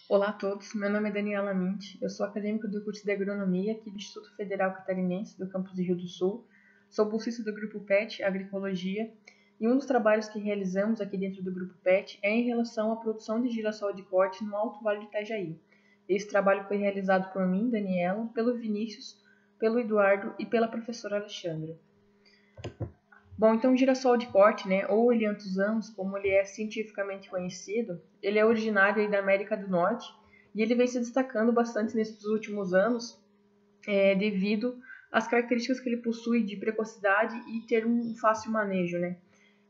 Olá a todos, meu nome é Daniela Mint, eu sou acadêmica do curso de Agronomia aqui do Instituto Federal Catarinense do campus de Rio do Sul, sou bolsista do Grupo PET Agroecologia e um dos trabalhos que realizamos aqui dentro do Grupo PET é em relação à produção de girassol de corte no Alto Vale do Itajaí. Esse trabalho foi realizado por mim, Daniela, pelo Vinícius, pelo Eduardo e pela professora Alexandra. Bom, então o girassol de corte, né, ou Elianthusans, como ele é cientificamente conhecido, ele é originário aí da América do Norte e ele vem se destacando bastante nesses últimos anos devido às características que ele possui de precocidade e ter um fácil manejo, né.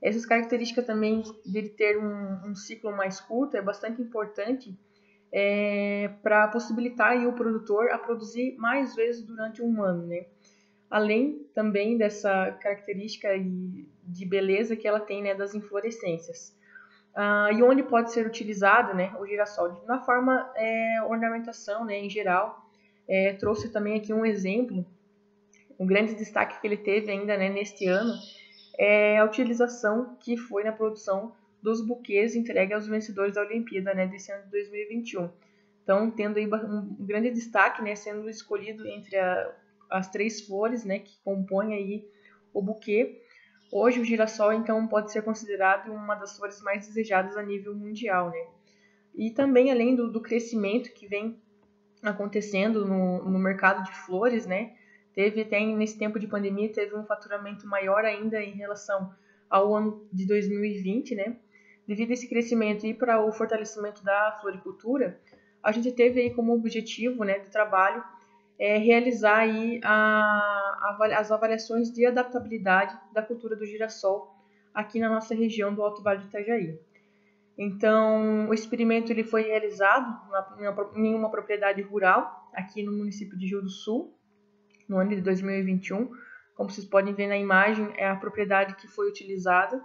Essas características também dele ter um ciclo mais curto é bastante importante para possibilitar aí o produtor a produzir mais vezes durante um ano, né. Além também dessa característica de beleza que ela tem, né, das inflorescências. E onde pode ser utilizado, né, o girassol? Na forma ornamentação, né, em geral. Trouxe também aqui um exemplo, um grande destaque que ele teve ainda, né, neste ano, é a utilização que foi na produção dos buquês entregue aos vencedores da Olimpíada, né, desse ano de 2021. Então, tendo aí um grande destaque, né, sendo escolhido entre as três flores, né, que compõem aí o buquê. Hoje o girassol, então, pode ser considerado uma das flores mais desejadas a nível mundial, né? E também, além do crescimento que vem acontecendo no mercado de flores, né? Teve até nesse tempo de pandemia, teve um faturamento maior ainda em relação ao ano de 2020, né? Devido a esse crescimento e para o fortalecimento da floricultura, a gente teve aí como objetivo, né, do trabalho realizar aí as avaliações de adaptabilidade da cultura do girassol aqui na nossa região do Alto Vale do Itajaí. Então, o experimento ele foi realizado em uma propriedade rural aqui no município de Rio do Sul, no ano de 2021. Como vocês podem ver na imagem, é a propriedade que foi utilizada.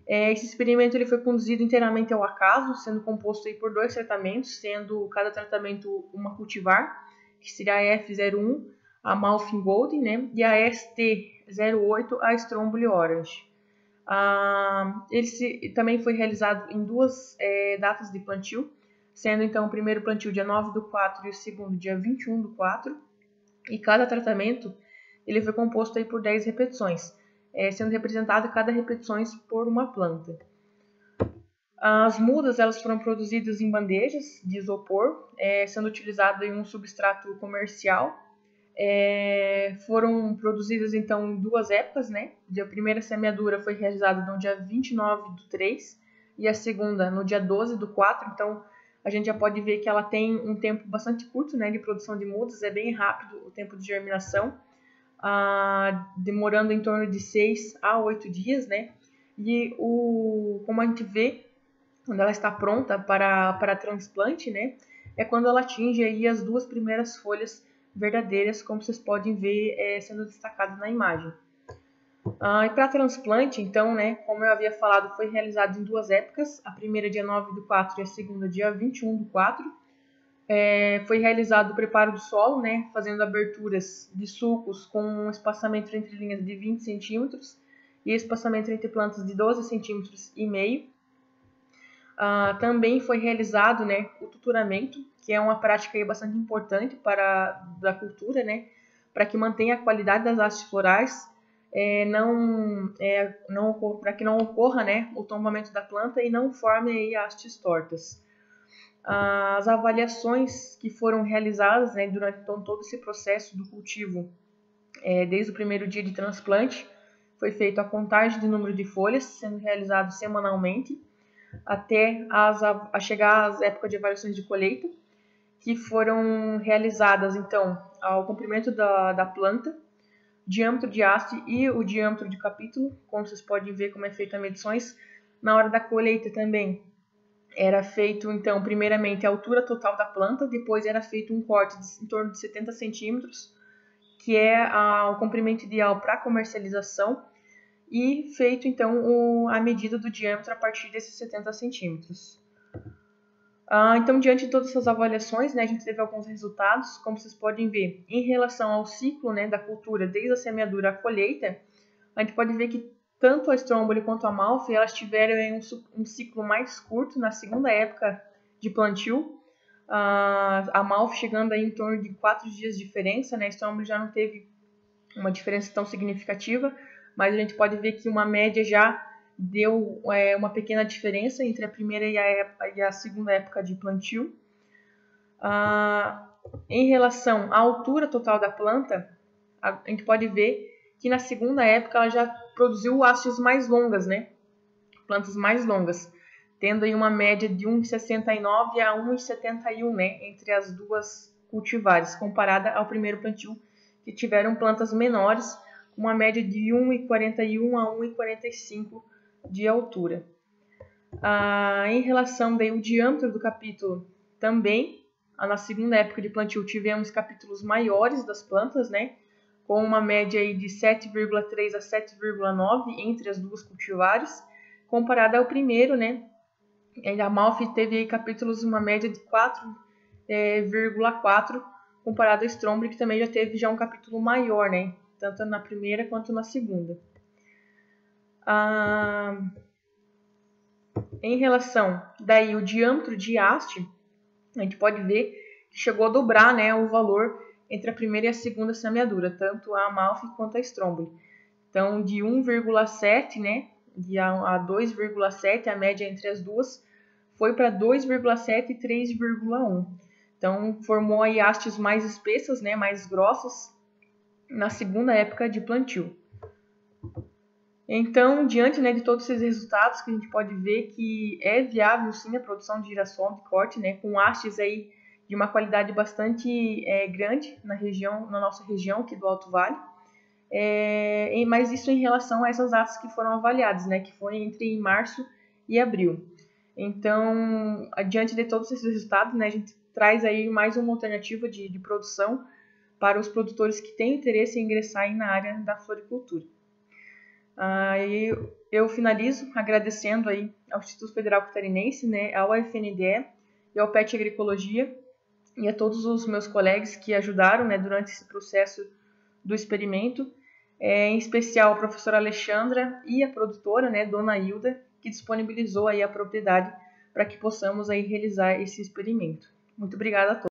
Esse experimento ele foi conduzido inteiramente ao acaso, sendo composto aí por 2 tratamentos, sendo cada tratamento uma cultivar, que seria a F01, a Malfin Golden, né, e a ST08, a Stromboli Orange. Ele também foi realizado em 2 datas de plantio, sendo então o primeiro plantio dia 9 do 4 e o segundo dia 21 do 4, e cada tratamento ele foi composto aí por 10 repetições, sendo representado cada repetições por uma planta. As mudas elas foram produzidas em bandejas de isopor, sendo utilizado em um substrato comercial. Foram produzidas então em 2 épocas, né? A primeira semeadura foi realizada no dia 29 do 3 e a segunda no dia 12 do 4, então a gente já pode ver que ela tem um tempo bastante curto, né, de produção de mudas, é bem rápido o tempo de germinação, demorando em torno de 6 a 8 dias, né? E como a gente vê, quando ela está pronta para transplante, né, é quando ela atinge aí as 2 primeiras folhas verdadeiras, como vocês podem ver sendo destacado na imagem. E para transplante, então, né, como eu havia falado, foi realizado em 2 épocas, a primeira dia 9 do 4 e a segunda dia 21 do 4. Foi realizado o preparo do solo, né, fazendo aberturas de sulcos com um espaçamento entre linhas de 20 centímetros e espaçamento entre plantas de 12 centímetros e meio. Também foi realizado, né, o tutoramento, que é uma prática aí bastante importante da cultura, né, para que mantenha a qualidade das hastes florais, para que não ocorra, né, o tombamento da planta e não forme aí hastes tortas. As avaliações que foram realizadas, né, durante então, todo esse processo do cultivo, desde o primeiro dia de transplante, foi feita a contagem de número de folhas, sendo realizado semanalmente, até a chegar às épocas de avaliações de colheita, que foram realizadas, então, ao comprimento da planta, diâmetro de haste e o diâmetro de capítulo, como vocês podem ver como é feita as medições. Na hora da colheita também era feito, então, primeiramente a altura total da planta, depois era feito um corte em torno de 70 centímetros, que é o comprimento ideal para comercialização, e feito então a medida do diâmetro a partir desses 70 centímetros. Então, diante de todas essas avaliações, né, a gente teve alguns resultados, como vocês podem ver, em relação ao ciclo, né, da cultura, desde a semeadura à colheita, a gente pode ver que tanto a Stromboli quanto a Malfi, elas tiveram um ciclo mais curto na segunda época de plantio, A Amalfi chegando aí em torno de 4 dias de diferença, né? A Stromboli já não teve uma diferença tão significativa, mas a gente pode ver que uma média já deu uma pequena diferença entre a primeira e a segunda época de plantio. Em relação à altura total da planta, a gente pode ver que na segunda época ela já produziu hastes mais longas, né? Plantas mais longas, tendo aí uma média de 1,69 a 1,71, né? Entre as duas cultivares, comparada ao primeiro plantio, que tiveram plantas menores, com uma média de 1,41 a 1,45 de altura. Em relação daí, ao diâmetro do capítulo, também, na segunda época de plantio, tivemos capítulos maiores das plantas, né? Com uma média aí de 7,3 a 7,9 entre as duas cultivares, comparada ao primeiro, né? A Amalfi teve aí capítulos uma média de 4,4, comparado ao Stromboli, que também já teve um capítulo maior, né? Tanto na primeira quanto na segunda. Em relação daí o diâmetro de haste, a gente pode ver que chegou a dobrar, né, o valor entre a primeira e a segunda semeadura, tanto a Amalfi quanto a Stromboli. Então, de 1,7, né, a 2,7, a média entre as duas, foi para 2,7 e 3,1. Então, formou aí hastes mais espessas, né, mais grossas, na segunda época de plantio. Então, diante, né, de todos esses resultados, que a gente pode ver que é viável sim a produção de girassol de corte, né, com hastes aí de uma qualidade bastante grande na nossa região aqui do Alto Vale. Mas isso em relação a essas áreas que foram avaliadas, né, que foi entre março e abril. Então, diante de todos esses resultados, né, a gente traz aí mais uma alternativa de produção para os produtores que têm interesse em ingressar aí na área da floricultura. Eu finalizo agradecendo aí ao Instituto Federal Catarinense, né, ao UFNDE e ao PET Agroecologia e a todos os meus colegas que ajudaram, né, durante esse processo do experimento, em especial a professora Alexandra e a produtora, né, Dona Hilda, que disponibilizou aí a propriedade para que possamos aí realizar esse experimento. Muito obrigada a todos.